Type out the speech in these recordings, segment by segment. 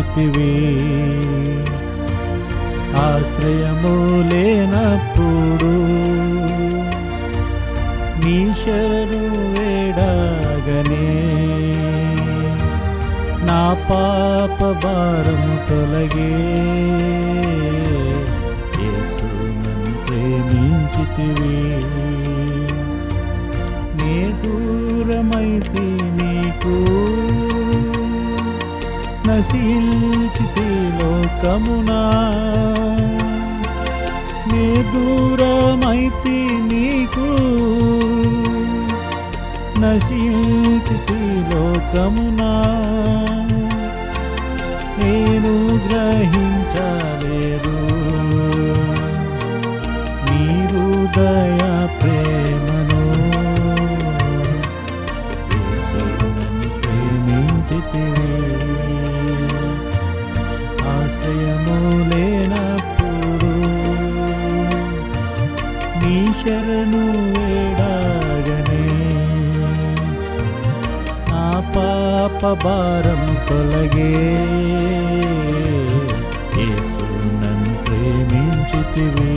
ప్రేమించితివి. ఆశ్రయము లేనప్పుడు నీ శరణు వేడగనే నా పాప భారము తొలగే. యేసు నన్ను ప్రేమించితివి. నే దూరమైతే నీకు నశించితే లోకమునా. నే దూరమైతే నీకు నశించితే లోకమునా. నేను గ్రహించలేదు నీ హృదయ ప్రేమను. నన్ను ప్రేమించితివి. ఆశ్రయము లేనప్పుడు నీ శరణు వేడగనే నా పాప భారం తొలగే. యేసు నన్ను ప్రేమించితివి.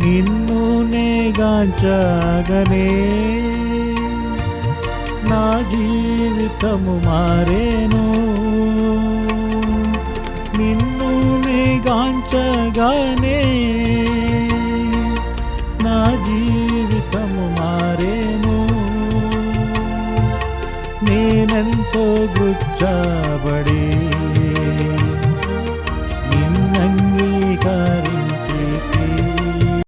నిన్ను నేగాంచగనే నా జీవితము మారేను. నిన్ను నేగాంచగనే